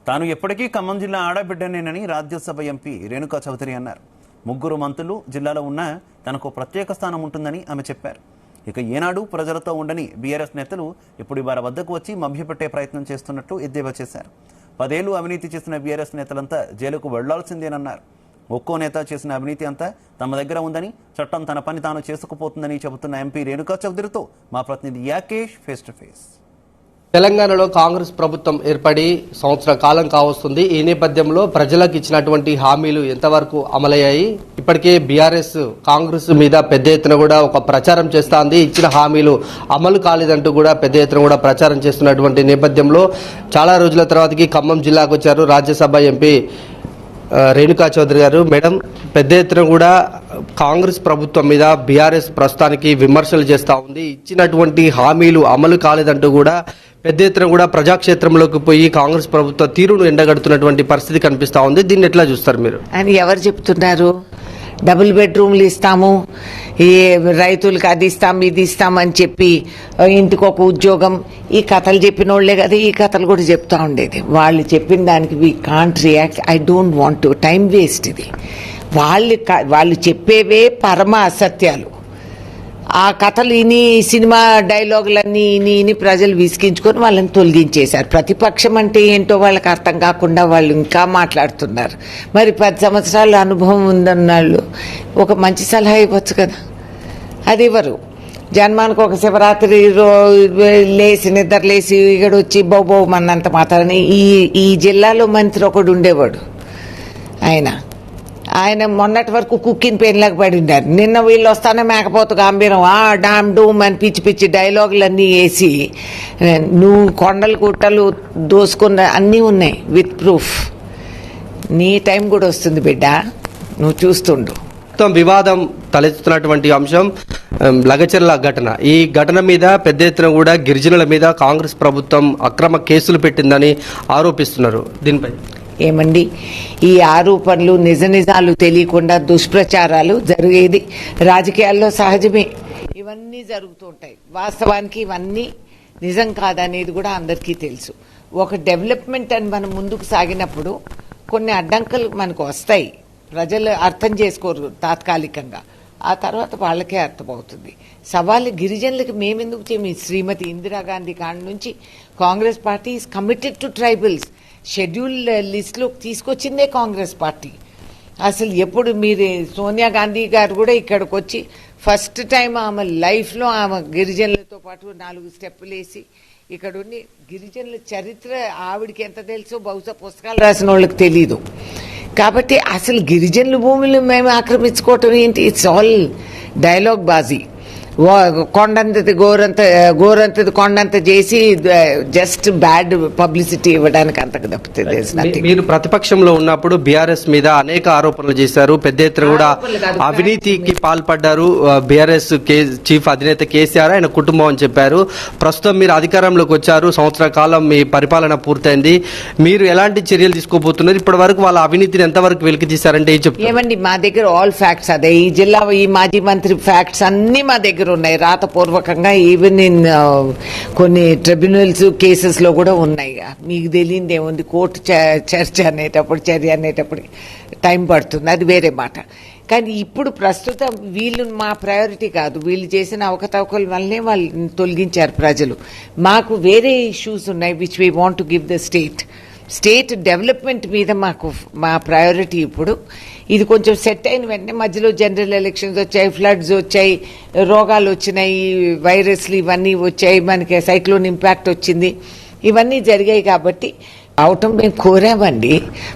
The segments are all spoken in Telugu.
తాను ఎప్పటికీ ఖమ్మం జిల్లా ఆడబిడ్డనేనని రాజ్యసభ ఎంపీ రేణుకా చౌదరి అన్నారు. ముగ్గురు మంత్రులు జిల్లాలో ఉన్నా తనకు ప్రత్యేక స్థానం ఉంటుందని ఆమె చెప్పారు. ఇక ఏనాడు ప్రజలతో ఉండని బీఆర్ఎస్ నేతలు ఇప్పుడు వారి వద్దకు వచ్చి మభ్యపెట్టే ప్రయత్నం చేస్తున్నట్లు ఎద్దేవా చేశారు. 10 ఏళ్లు అవినీతి చేసిన బీఆర్ఎస్ నేతలంతా జైలుకు వెళ్లాల్సిందేనన్నారు. ఒక్కో నేత చేసిన అవినీతి అంతా తమ దగ్గర ఉందని, చట్టం తన పని తాను చేసుకుపోతుందని చెబుతున్న ఎంపీ రేణుకా చౌదరితో మా ప్రతినిధి యాకేష్ ఫేస్ టు ఫేస్. తెలంగాణలో కాంగ్రెస్ ప్రభుత్వం ఏర్పడి సంవత్సర కాలం కావస్తుంది. ఈ నేపథ్యంలో ప్రజలకు ఇచ్చినటువంటి హామీలు ఎంతవరకు అమలయ్యాయి? ఇప్పటికే బీఆర్ఎస్ కాంగ్రెస్ మీద పెద్ద ఎత్తున కూడా ఒక ప్రచారం చేస్తోంది. ఇచ్చిన హామీలు అమలు కాలేదంటూ కూడా పెద్ద ఎత్తున కూడా ప్రచారం చేస్తున్నటువంటి నేపథ్యంలో చాలా రోజుల తర్వాతకి ఖమ్మం జిల్లాకు వచ్చారు రాజ్యసభ ఎంపీ రేణుకా చౌదరి గారు. మేడం, పెద్ద ఎత్తున కూడా కాంగ్రెస్ ప్రభుత్వం మీద బీఆర్ఎస్ ప్రస్తుతానికి విమర్శలు చేస్తూ ఉంది. ఇచ్చినటువంటి హామీలు అమలు కాలేదంటూ కూడా పెద్ద ఎత్తున కూడా ప్రజాక్షేత్రంలోకి పోయి కాంగ్రెస్ ప్రభుత్వ తీరును ఎండగడుతున్నటువంటి పరిస్థితి కనిపిస్తా ఉంది. దీన్ని ఎట్లా చూస్తారు మీరు? అని ఎవరు చెప్తున్నారు? డబుల్ బెడ్రూమ్లు ఇస్తాము, ఈ రైతులకు అది ఇస్తాం ఇది ఇస్తామని చెప్పి ఇంటికి ఒక ఉద్యోగం, ఈ కథలు చెప్పిన వాళ్లే కదా ఈ కథలు కూడా చెప్తా ఉండేది. వాళ్ళు చెప్పిన దానికి we can't react. I don't want to. Time waste ఇది. వాళ్ళు చెప్పేవే పరమ అసత్యాలు. ఆ కథలు ఇని సినిమా డైలాగులన్నీ ఇని ప్రజలు విసిగించుకొని వాళ్ళని తొలగించేశారు. ప్రతిపక్షం అంటే ఏంటో వాళ్ళకి అర్థం కాకుండా వాళ్ళు ఇంకా మాట్లాడుతున్నారు. మరి 10 సంవత్సరాల అనుభవం ఉందన్నాళ్ళు ఒక మంచి సలహా ఇవ్వచ్చు కదా, అది ఇవ్వరు. జన్మానికి ఒక శివరాత్రి లేచి నిద్రలేసి ఇక్కడ వచ్చి బౌబౌమన్నంత మాత్రాన్ని ఈ జిల్లాలో మంత్రి ఒకడు ఉండేవాడు. ఆయన మొన్నటి వరకు కుక్కిన పెయిన్లాగా పడి ఉన్నారు. నిన్న వీళ్ళు వస్తానే మేకపోతు గంభీరం డామ్ డూమ్ అని పిచ్చి పిచ్చి డైలాగులన్నీ వేసి నువ్వు కొండలు గుట్టలు దోసుకున్న అన్నీ ఉన్నాయి విత్ ప్రూఫ్. నీ టైం కూడా వస్తుంది బిడ్డ, నువ్వు చూస్తుండు. మొత్తం వివాదం తలెత్తుతున్నటువంటి అంశం లగచర్ల ఘటన. ఈ ఘటన మీద పెద్ద ఎత్తున కూడా గిరిజనుల మీద కాంగ్రెస్ ప్రభుత్వం అక్రమ కేసులు పెట్టిందని ఆరోపిస్తున్నారు. దీనిపై ఏమండి, ఈ ఆరోపణలు నిజాలు తెలియకుండా దుష్ప్రచారాలు జరిగేది రాజకీయాల్లో సహజమే. ఇవన్నీ జరుగుతూ ఉంటాయి. వాస్తవానికి ఇవన్నీ నిజం కాదనేది కూడా అందరికీ తెలుసు. ఒక డెవలప్మెంట్ అని మనం ముందుకు సాగినప్పుడు కొన్ని అడ్డంకులు మనకు వస్తాయి. ప్రజలు అర్థం చేసుకోరు తాత్కాలికంగా, ఆ తర్వాత వాళ్ళకే అర్థమవుతుంది. సవాలు గిరిజనులకు మేమెందుకు చేయము? శ్రీమతి ఇందిరాగాంధీ కాడ నుంచి Congress party is committed to tribals. Schedule లిస్టులోకి తీసుకొచ్చిందే Congress party. అసలు ఎప్పుడు మీరు సోనియా గాంధీ గారు కూడా ఇక్కడికి వచ్చి ఫస్ట్ టైం ఆమె లైఫ్లో ఆమె గిరిజనులతో పాటు 4 స్టెప్పులు వేసి ఇక్కడ ఉండి గిరిజనుల చరిత్ర ఆవిడికి ఎంత తెలుసో బహుశా పుస్తకాలు రాసిన వాళ్ళకి తెలీదు. కాబట్టి అసలు గిరిజనుల భూములు మేము ఆక్రమించుకోవటం ఏంటి? ఇట్స్ ఆల్ డైలాగ్ బాజీ. కొండంతది గోరంతది కొండంత చేసి జస్ట్ బ్యాడ్ పబ్లిసిటీ ఇవ్వడానికి అంతకు తప్పితే. మీరు ప్రతిపక్షంలో ఉన్నప్పుడు బీఆర్ఎస్ మీద అనేక ఆరోపణలు చేశారు. పెద్ద ఎత్తున కూడా అవినీతికి పాల్పడ్డారు బీఆర్ఎస్ చీఫ్ అధినేత కేసీఆర్, ఆయన కుటుంబం అని చెప్పారు. ప్రస్తుతం మీరు అధికారంలోకి వచ్చారు, సంవత్సర కాలం మీ పరిపాలన పూర్తయింది. మీరు ఎలాంటి చర్యలు తీసుకోబోతున్నారు? ఇప్పటి వరకు వాళ్ళ అవినీతిని ఎంతవరకు వెలికి తీశారంటే ఏమండి, మా దగ్గర ఆల్ ఫ్యాక్ట్స్ అదే. ఈ జిల్లా ఈ మాజీ మంత్రి ఫ్యాక్ట్స్ అన్ని మా దగ్గర ఉన్నాయి రాతపూర్వకంగా. ఈవెన్ ఇన్ కొన్ని ట్రిబ్యునల్స్ కేసెస్ లో కూడా ఉన్నాయి. మీకు తెలియదు ఏముంది, కోర్టు చర్య అనేటప్పుడు టైం పడుతుంది, అది వేరే మాట. కానీ ఇప్పుడు ప్రస్తుతం వీళ్ళు మా ప్రయారిటీ కాదు. వీళ్ళు చేసిన అవకతవకల వల్లనే వాళ్ళు తొలగించారు ప్రజలు. మాకు వేరే ఇష్యూస్ ఉన్నాయి which we want to give the state development మీద మా ప్రయారిటీ. ఇప్పుడు ఇది కొంచెం సెట్ అయిన వెంటనే మధ్యలో జనరల్ ఎలక్షన్స్ వచ్చాయి, ఫ్లడ్స్ వచ్చాయి, రోగాలు వచ్చినాయి, వైరస్లు ఇవన్నీ వచ్చాయి, మనకి సైక్లోన్ ఇంపాక్ట్ వచ్చింది, ఇవన్నీ జరిగాయి. కాబట్టి అవటం మేము కోరామండి.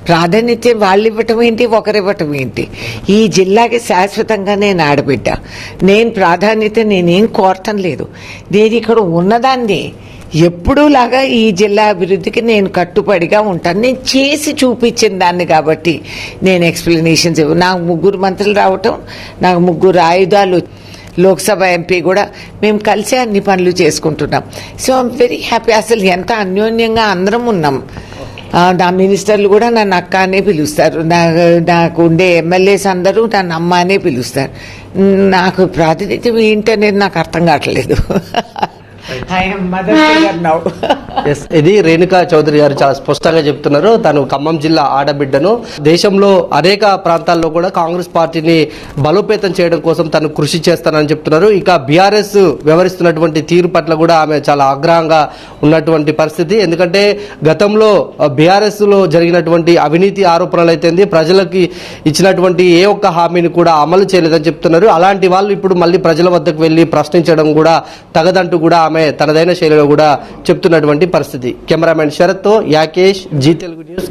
ప్రాధాన్యత వాళ్ళు ఇవ్వటం ఏంటి, ఒకరివ్వటం ఏంటి? ఈ జిల్లాకి శాశ్వతంగా నేను ఆడబిడ్డ, నేను ప్రాధాన్యత నేనేం కోరటం లేదు. నేను ఇక్కడ ఉన్నదాన్ని ఎప్పుడూ లాగా ఈ జిల్లా అభివృద్ధికి నేను కట్టుబడిగా ఉంటాను. నేను చేసి చూపించిన దాన్ని కాబట్టి నేను ఎక్స్ప్లెనేషన్స్ నాకు 3 మంత్రులు రావటం, నాకు 3 ఆయుధాలు, లోక్సభ ఎంపీ కూడా మేము కలిసి అన్ని పనులు చేసుకుంటున్నాం. So I'm very happy. అసలు ఎంత అన్యోన్యంగా అందరం ఉన్నాం. నా మినిస్టర్లు కూడా నన్ను అక్క అనే పిలుస్తారు. నాకు ఉండే ఎమ్మెల్యేస్ అందరూ నన్ను అమ్మ అనే పిలుస్తారు. నాకు ప్రాతినిధ్యం ఏంటనేది నాకు అర్థం కావట్లేదు. I'm mother figure now. Yes, ఇది రేణుకా చౌదరి గారు చాలా స్పష్టంగా చెప్తున్నారు. తను ఖమ్మం జిల్లా ఆడబిడ్డను. దేశంలో అనేక ప్రాంతాల్లో కూడా కాంగ్రెస్ పార్టీని బలోపేతం చేయడం కోసం తను కృషి చేస్తానని చెప్తున్నారు. ఇక బీఆర్ఎస్ వ్యవహరిస్తున్నటువంటి తీరు పట్ల కూడా ఆమె చాలా ఆగ్రహంగా ఉన్నటువంటి పరిస్థితి. ఎందుకంటే గతంలో బీఆర్ఎస్ లో జరిగినటువంటి అవినీతి ఆరోపణలు అయితే ప్రజలకి ఇచ్చినటువంటి ఏ ఒక్క హామీని కూడా అమలు చేయలేదని చెప్తున్నారు. అలాంటి వాళ్ళు ఇప్పుడు మళ్ళీ ప్రజల వద్దకు వెళ్లి ప్రశ్నించడం కూడా తగదంటూ కూడా ఆమె తనదైన శైలిలో కూడా చెప్తున్నటువంటి పరిస్థితి. కెమెరామెన్ శరత్ తో యాకేష్, జీ తెలుగు న్యూస్.